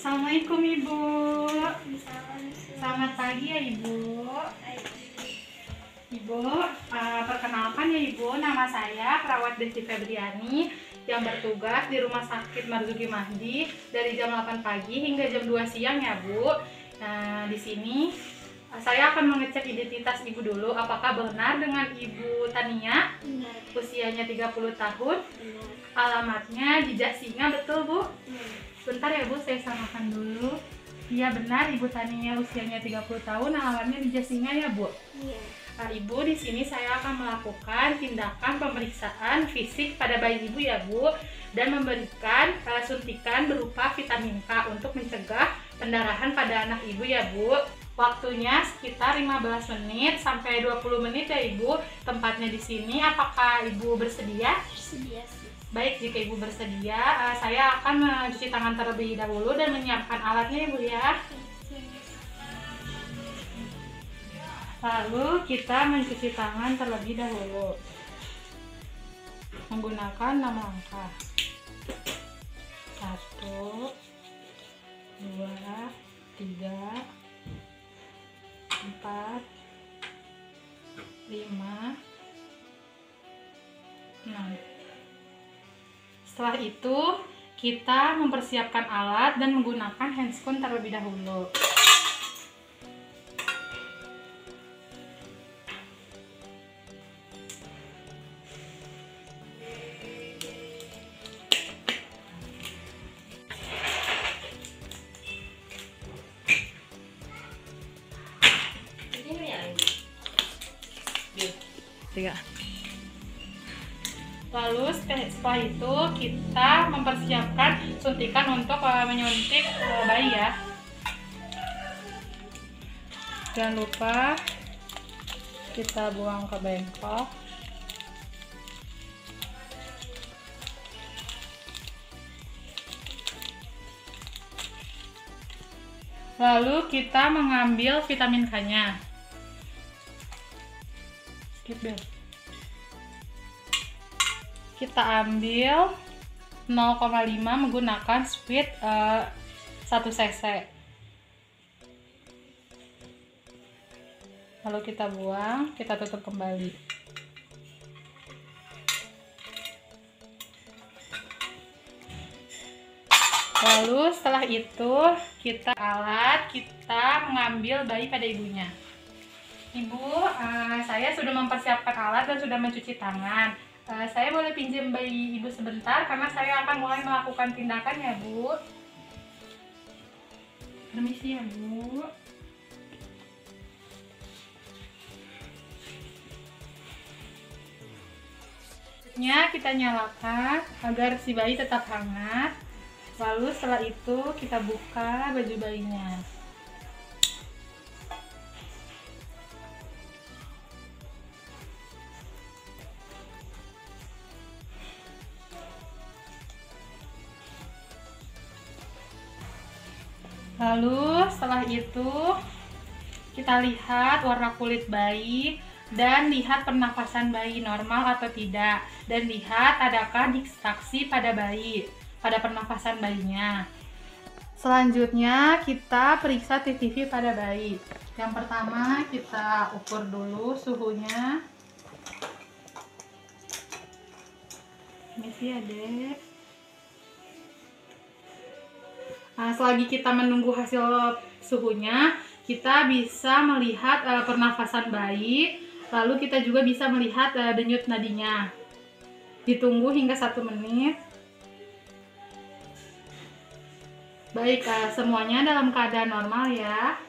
Assalamualaikum Ibu. Selamat pagi ya Ibu. Ibu, perkenalkan ya Ibu, nama saya Perawat Desi Febriani yang bertugas di Rumah Sakit Marzuki Mahdi dari jam 8 pagi hingga jam 2 siang ya Bu. Nah, di sini saya akan mengecek identitas Ibu dulu. Apakah benar dengan Ibu Tania? Benar. Usianya 30 tahun. Benar. Alamatnya di Jasinga, betul Bu? Bentar ya Bu, saya samakan dulu. Iya benar, Ibu Tania usianya 30 tahun, alamatnya di Jasinga ya Bu? Iya. Nah, Ibu, di sini saya akan melakukan tindakan pemeriksaan fisik pada bayi Ibu ya Bu, dan memberikan suntikan berupa vitamin K untuk mencegah pendarahan pada anak Ibu ya Bu. Waktunya sekitar 15 menit sampai 20 menit ya Ibu. Tempatnya di sini, apakah Ibu bersedia? Bersedia sih. Baik, jika Ibu bersedia, saya akan mencuci tangan terlebih dahulu dan menyiapkan alatnya Ibu ya. Lalu kita mencuci tangan terlebih dahulu menggunakan 6 langkah. 1, 2, 3, 4, 5, 6. Setelah itu kita mempersiapkan alat dan menggunakan handscoon terlebih dahulu. Tiga. Lalu setelah itu kita mempersiapkan suntikan untuk menyuntik bayi ya. Jangan lupa kita buang ke bengkok. Lalu kita mengambil vitamin K-nya. Skip bel. Kita ambil 0,5 menggunakan speed 1 cc. Lalu kita buang, kita tutup kembali. Lalu setelah itu kita mengambil bayi pada ibunya. Ibu, saya sudah mempersiapkan alat dan sudah mencuci tangan. Saya boleh pinjam bayi Ibu sebentar karena saya akan mulai melakukan tindakan ya Bu. Permisi ya Bu. Kita nyalakan agar si bayi tetap hangat. Lalu setelah itu kita buka baju bayinya. Lalu setelah itu kita lihat warna kulit bayi dan lihat pernafasan bayi normal atau tidak, dan lihat adakah distraksi pada bayi, pada pernafasan bayinya. Selanjutnya kita periksa TTV pada bayi. Yang pertama kita ukur dulu suhunya. Misi ya Dek. Nah, selagi kita menunggu hasil suhunya, kita bisa melihat pernafasan bayi, lalu kita juga bisa melihat denyut nadinya. Ditunggu hingga 1 menit. Baik, semuanya dalam keadaan normal ya.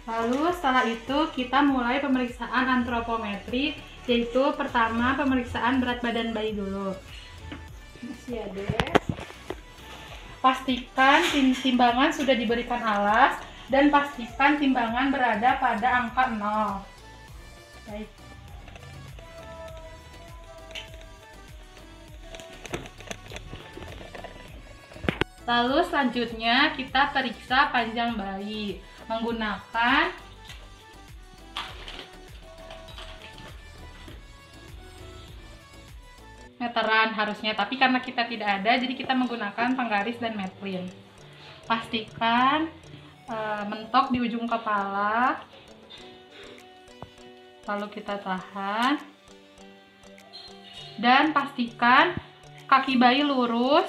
Lalu setelah itu kita mulai pemeriksaan antropometri, yaitu pertama pemeriksaan berat badan bayi dulu. Masih ada. Pastikan timbangan sudah diberikan alas dan pastikan timbangan berada pada angka 0. Baik. Lalu selanjutnya kita periksa panjang bayi menggunakan meteran harusnya, tapi karena kita tidak ada, jadi kita menggunakan penggaris dan metlin. Pastikan mentok di ujung kepala, lalu kita tahan, dan pastikan kaki bayi lurus,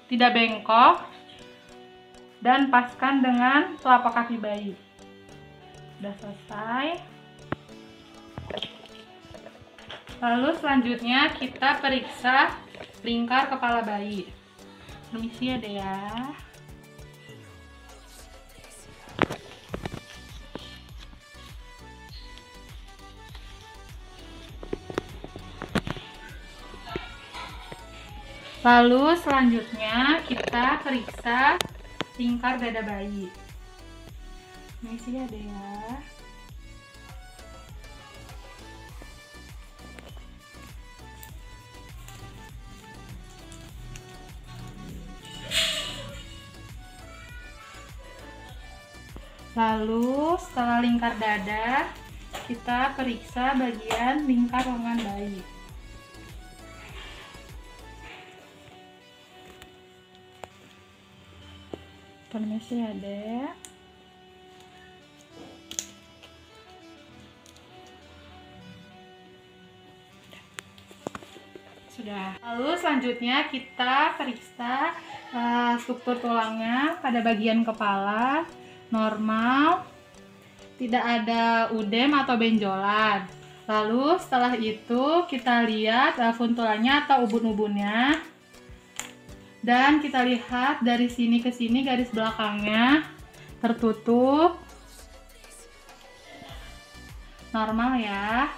tidak bengkok, dan paskan dengan telapak kaki bayi. Sudah selesai. Lalu selanjutnya kita periksa lingkar kepala bayi. Permisi ya Dea. Lalu selanjutnya kita periksa lingkar dada bayi. Permisi ya Dea. Lalu setelah lingkar dada, kita periksa bagian lingkar lengan bayi. Permisi ya Dek. Sudah. Lalu selanjutnya kita periksa struktur tulangnya pada bagian kepala. Normal, tidak ada udem atau benjolan. Lalu setelah itu kita lihat funtulannya atau ubun-ubunnya, dan kita lihat dari sini ke sini garis belakangnya tertutup, normal ya.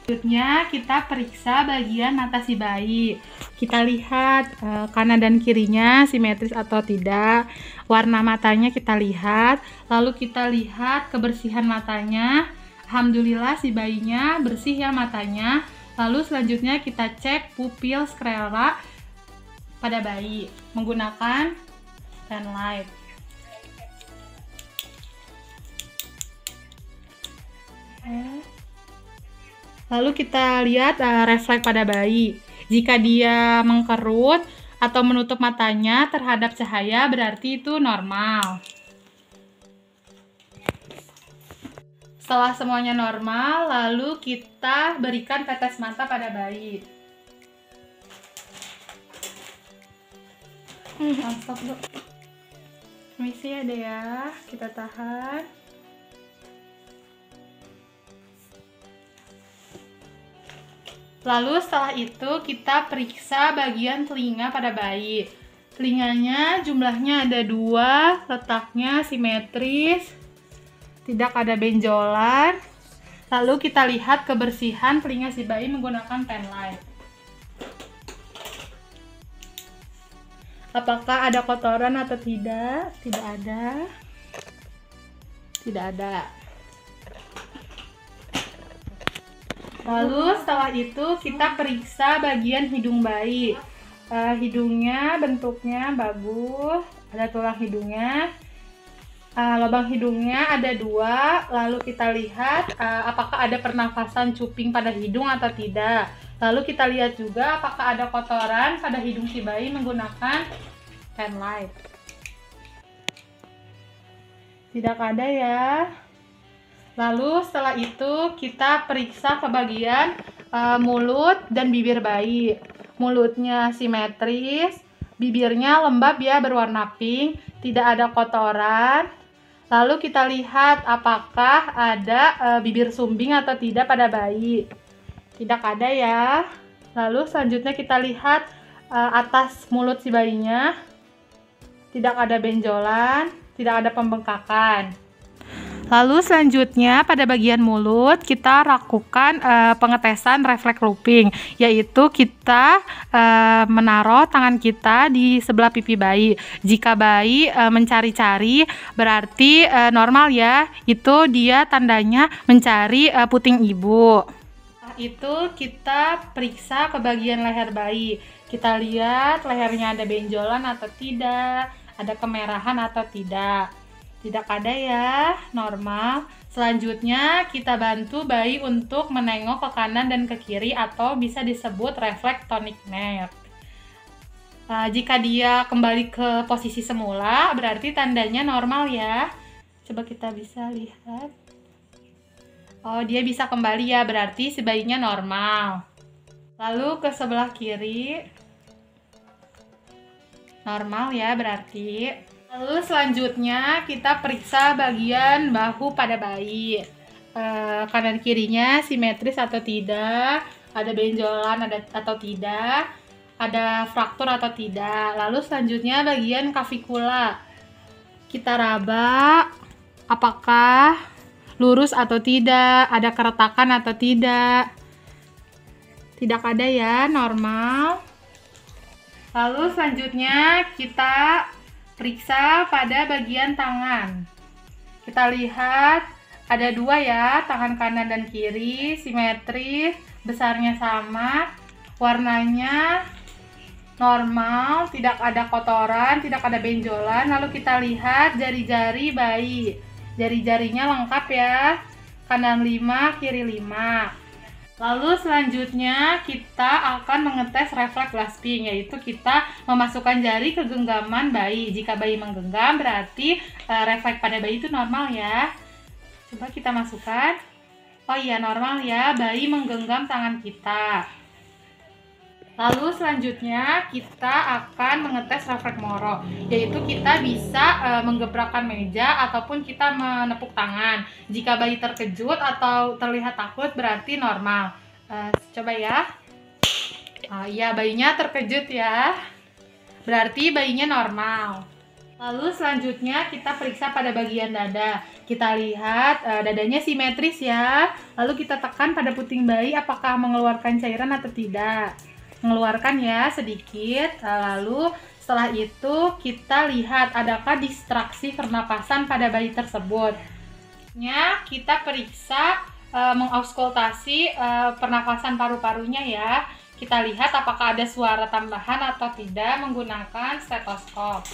Selanjutnya kita periksa bagian mata si bayi. Kita lihat kanan dan kirinya simetris atau tidak. Warna matanya kita lihat. Lalu kita lihat kebersihan matanya. Alhamdulillah si bayinya bersih ya matanya. Lalu selanjutnya kita cek pupil sclera pada bayi menggunakan pen light. Lalu kita lihat refleks pada bayi. Jika dia mengkerut atau menutup matanya terhadap cahaya, berarti itu normal. Setelah semuanya normal, lalu kita berikan tetes mata pada bayi. Stop dulu. Permisi ya Dea, kita tahan. Lalu setelah itu kita periksa bagian telinga pada bayi. Telinganya jumlahnya ada 2, letaknya simetris, tidak ada benjolan. Lalu kita lihat kebersihan telinga si bayi menggunakan pen light. Apakah ada kotoran atau tidak? Tidak ada. Tidak ada. Lalu setelah itu kita periksa bagian hidung bayi. Hidungnya bentuknya bagus, ada tulang hidungnya. Lubang hidungnya ada 2. Lalu kita lihat apakah ada pernafasan cuping pada hidung atau tidak. Lalu kita lihat juga apakah ada kotoran pada hidung si bayi menggunakan pen light. Tidak ada ya. Lalu setelah itu kita periksa ke bagian mulut dan bibir bayi. Mulutnya simetris, bibirnya lembab ya, berwarna pink, tidak ada kotoran. Lalu kita lihat apakah ada bibir sumbing atau tidak pada bayi. Tidak ada ya. Lalu selanjutnya kita lihat atas mulut si bayinya, tidak ada benjolan, tidak ada pembengkakan. Lalu selanjutnya pada bagian mulut kita lakukan pengetesan refleks looping, yaitu kita menaruh tangan kita di sebelah pipi bayi. Jika bayi mencari-cari berarti normal ya, itu dia tandanya mencari puting ibu. Itu kita periksa ke bagian leher bayi. Kita lihat lehernya ada benjolan atau tidak, ada kemerahan atau tidak. Tidak ada ya, normal. Selanjutnya kita bantu bayi untuk menengok ke kanan dan ke kiri atau bisa disebut refleks tonic neck. Jika dia kembali ke posisi semula, berarti tandanya normal ya. Coba kita bisa lihat. Oh, dia bisa kembali ya, berarti si bayinya normal. Lalu ke sebelah kiri. Normal ya berarti. Lalu selanjutnya kita periksa bagian bahu pada bayi. Kanan kirinya simetris atau tidak, ada benjolan atau tidak, ada fraktur atau tidak. Lalu selanjutnya bagian kavikula. Kita raba apakah lurus atau tidak, ada keretakan atau tidak. Tidak ada ya, normal. Lalu selanjutnya kita periksa pada bagian tangan. Kita lihat ada dua ya, tangan kanan dan kiri, simetris, besarnya sama, warnanya normal, tidak ada kotoran, tidak ada benjolan. Lalu kita lihat jari-jari bayi. Jari-jarinya lengkap ya, kanan 5, kiri 5. Lalu selanjutnya kita akan mengetes refleks grasping, yaitu kita memasukkan jari ke genggaman bayi. Jika bayi menggenggam berarti refleks pada bayi itu normal ya. Coba kita masukkan. Oh iya, normal ya, bayi menggenggam tangan kita. Lalu selanjutnya kita akan mengetes refleks moro, yaitu kita bisa menggebrakkan meja ataupun kita menepuk tangan. Jika bayi terkejut atau terlihat takut berarti normal. Coba ya. Iya, bayinya terkejut ya, berarti bayinya normal. Lalu selanjutnya kita periksa pada bagian dada. Kita lihat dadanya simetris ya. Lalu kita tekan pada puting bayi apakah mengeluarkan cairan atau tidak. Mengeluarkan ya sedikit. Lalu setelah itu kita lihat adakah distraksi pernapasan pada bayi tersebut. Kita periksa mengauskultasi pernapasan paru-parunya ya. Kita lihat apakah ada suara tambahan atau tidak menggunakan stetoskop.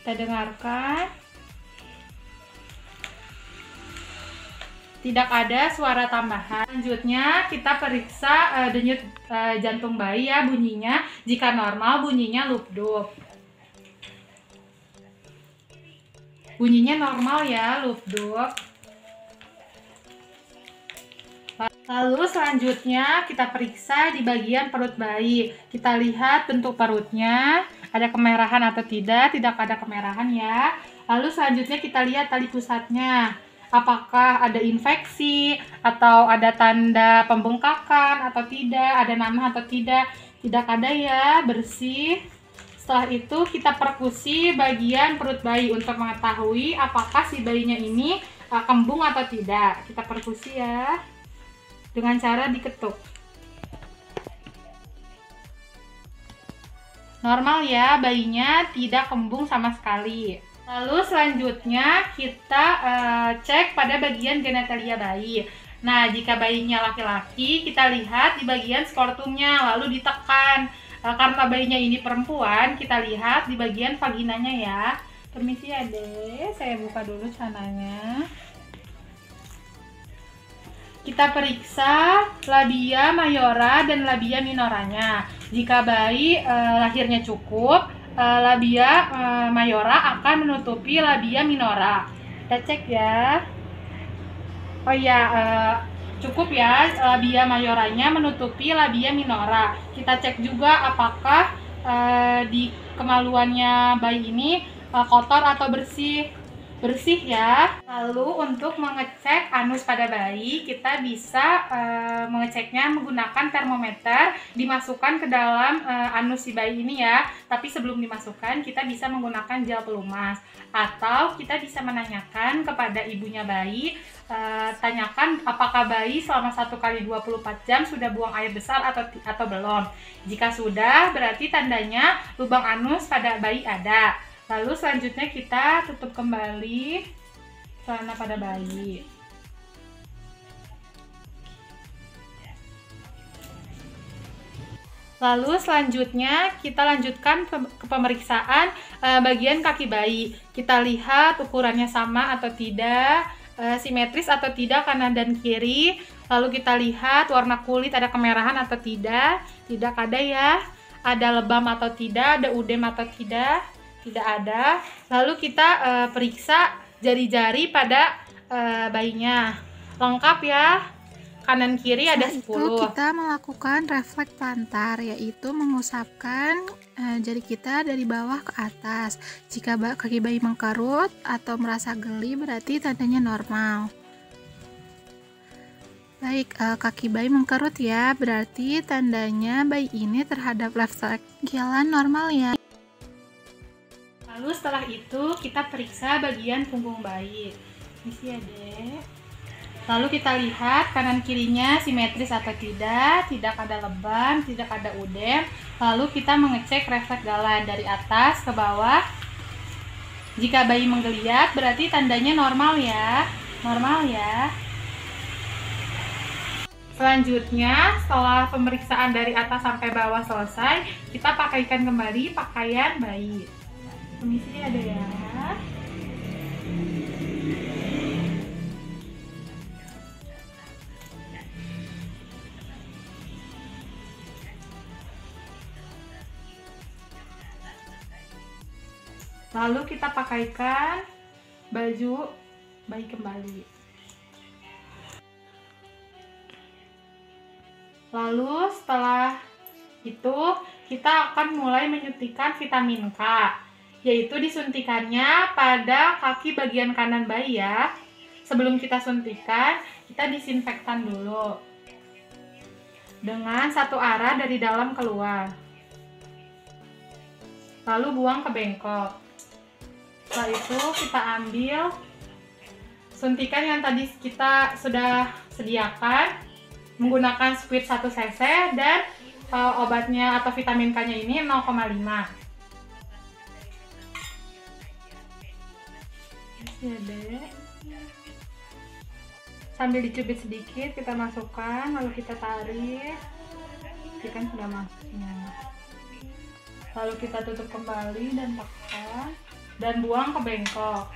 Kita dengarkan. Tidak ada suara tambahan. Selanjutnya kita periksa denyut jantung bayi ya, bunyinya. Jika normal bunyinya lupdup. Bunyinya normal ya, lupdup. Lalu selanjutnya kita periksa di bagian perut bayi. Kita lihat bentuk perutnya, ada kemerahan atau tidak ada kemerahan ya. Lalu selanjutnya kita lihat tali pusatnya. Apakah ada infeksi atau ada tanda pembengkakan atau tidak, ada nanah atau tidak. Tidak ada ya, bersih. Setelah itu kita perkusi bagian perut bayi untuk mengetahui apakah si bayinya ini kembung atau tidak. Kita perkusi ya, dengan cara diketuk. Normal ya, bayinya tidak kembung sama sekali. Lalu selanjutnya kita cek pada bagian genitalia bayi. Nah, jika bayinya laki-laki, kita lihat di bagian skortumnya, lalu ditekan. Karena bayinya ini perempuan, kita lihat di bagian vaginanya ya. Permisi ya deh, saya buka dulu celananya. Kita periksa labia mayora dan labia minoranya. Jika bayi lahirnya cukup, labia mayora akan menutupi labia minora. Kita cek ya. Oh iya, cukup ya, labia mayoranya menutupi labia minora. Kita cek juga apakah di kemaluannya bayi ini kotor atau bersih. Bersih ya. Lalu untuk mengecek anus pada bayi, kita bisa mengeceknya menggunakan termometer, dimasukkan ke dalam anus si bayi ini ya. Tapi sebelum dimasukkan, kita bisa menggunakan gel pelumas. Atau kita bisa menanyakan kepada ibunya bayi, tanyakan apakah bayi selama 1 kali 24 jam sudah buang air besar atau belum. Jika sudah, berarti tandanya lubang anus pada bayi ada. Lalu selanjutnya kita tutup kembali celana pada bayi. Lalu selanjutnya kita lanjutkan ke pemeriksaan bagian kaki bayi. Kita lihat ukurannya sama atau tidak, simetris atau tidak kanan dan kiri. Lalu kita lihat warna kulit ada kemerahan atau tidak. Tidak ada ya. Ada lebam atau tidak, ada udem atau tidak. Tidak ada. Lalu kita periksa jari-jari pada bayinya. Lengkap ya. Kanan kiri ada 10. Itu kita melakukan refleks plantar, yaitu mengusapkan jari kita dari bawah ke atas. Jika kaki bayi mengkerut atau merasa geli, berarti tandanya normal. Baik, kaki bayi mengkerut ya, berarti tandanya bayi ini terhadap refleks jalan normal ya. Lalu setelah itu kita periksa bagian punggung bayi. Misi ya dek. Lalu kita lihat kanan kirinya simetris atau tidak ada lebam, tidak ada udem. Lalu kita mengecek refleks jalan dari atas ke bawah. Jika bayi menggeliat berarti tandanya normal ya. Normal ya. Selanjutnya, setelah pemeriksaan dari atas sampai bawah selesai, kita pakaikan kembali pakaian bayi. Permisi ada ya. Lalu kita pakaikan baju bayi kembali. Lalu setelah itu kita akan mulai menyuntikkan vitamin K, yaitu disuntikannya pada kaki bagian kanan bayi ya. Sebelum kita suntikan, kita disinfektan dulu dengan satu arah dari dalam keluar. Lalu buang ke bengkok. Setelah itu kita ambil suntikan yang tadi kita sudah sediakan menggunakan squid 1 cc dan obatnya atau vitamin K-nya ini 0,5. Sambil dicubit sedikit kita masukkan, lalu kita tarik. Ini kan sudah masuknya. Lalu kita tutup kembali dan tekan dan buang ke bengkok.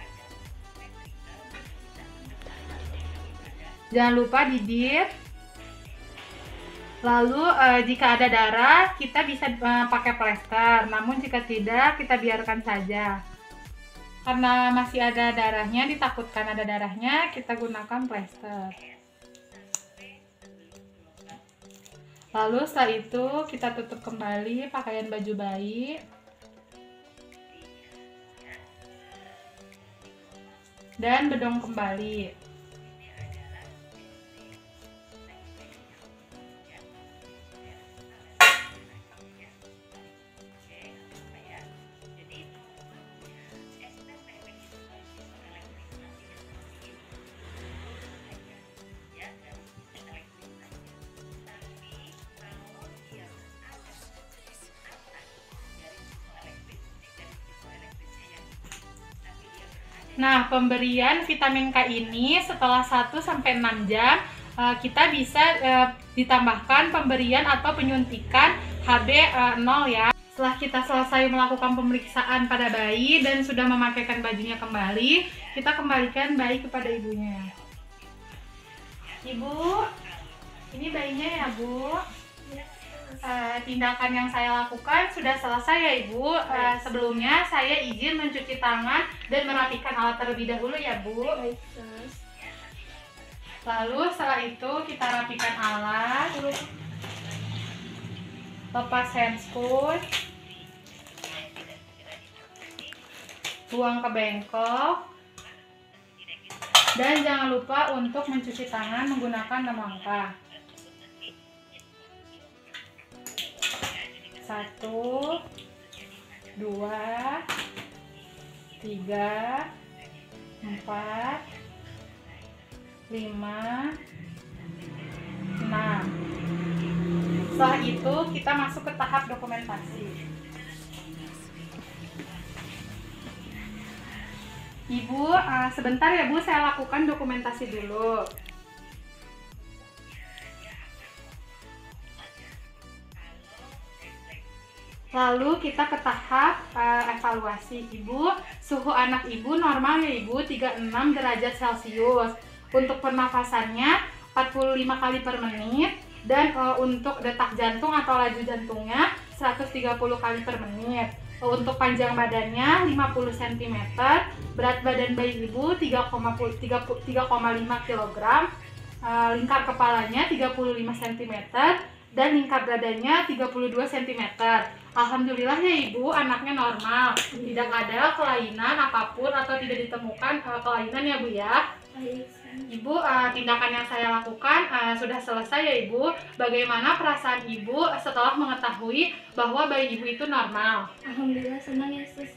Jangan lupa didip. Lalu jika ada darah kita bisa pakai plester, namun jika tidak kita biarkan saja. Karena masih ada darahnya, ditakutkan ada darahnya, kita gunakan plester. Lalu setelah itu kita tutup kembali pakaian baju bayi. Dan bedong kembali. Nah, pemberian vitamin K ini setelah 1-6 jam kita bisa ditambahkan pemberian atau penyuntikan HB 0 ya. Setelah kita selesai melakukan pemeriksaan pada bayi dan sudah memakaikan bajunya kembali, kita kembalikan bayi kepada ibunya. Ibu, ini bayinya ya Bu. Tindakan yang saya lakukan sudah selesai ya Ibu. Sebelumnya saya izin mencuci tangan dan merapikan alat terlebih dahulu ya Bu. Lalu setelah itu kita rapikan alat, lepas handscoon, buang ke bengkok, dan jangan lupa untuk mencuci tangan menggunakan 6 langkah. 1, 2, 3, 4, 5, 6. Setelah itu kita masuk ke tahap dokumentasi. Ibu, sebentar ya Bu, saya lakukan dokumentasi dulu. Lalu kita ke tahap evaluasi. Ibu, suhu anak ibu normal ya Ibu, 36 derajat Celcius. Untuk pernafasannya 45 kali per menit. Dan untuk detak jantung atau laju jantungnya 130 kali per menit. Untuk panjang badannya 50 cm. Berat badan bayi ibu 3,5 kg. Lingkar kepalanya 35 cm. Dan lingkar dadanya 32 cm. Alhamdulillah ya Ibu, anaknya normal. Tidak ada kelainan apapun atau tidak ditemukan kelainan ya Bu ya. Ibu, tindakan yang saya lakukan sudah selesai ya Ibu. Bagaimana perasaan Ibu setelah mengetahui bahwa bayi Ibu itu normal? Alhamdulillah senang ya sus,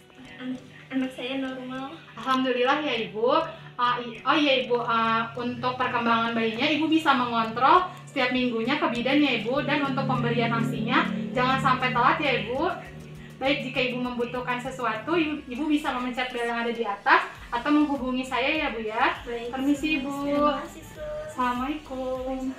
anak saya normal. Alhamdulillah ya Ibu. Oh iya Ibu, untuk perkembangan bayinya Ibu bisa mengontrol setiap minggunya ke bidan ya Ibu. Dan untuk pemberian ASI-nya jangan sampai telat ya Ibu. Baik, jika Ibu membutuhkan sesuatu, Ibu bisa memencet bel yang ada di atas atau menghubungi saya ya Bu ya. Baik, Permisi Ibu. terima kasih sus. Assalamualaikum.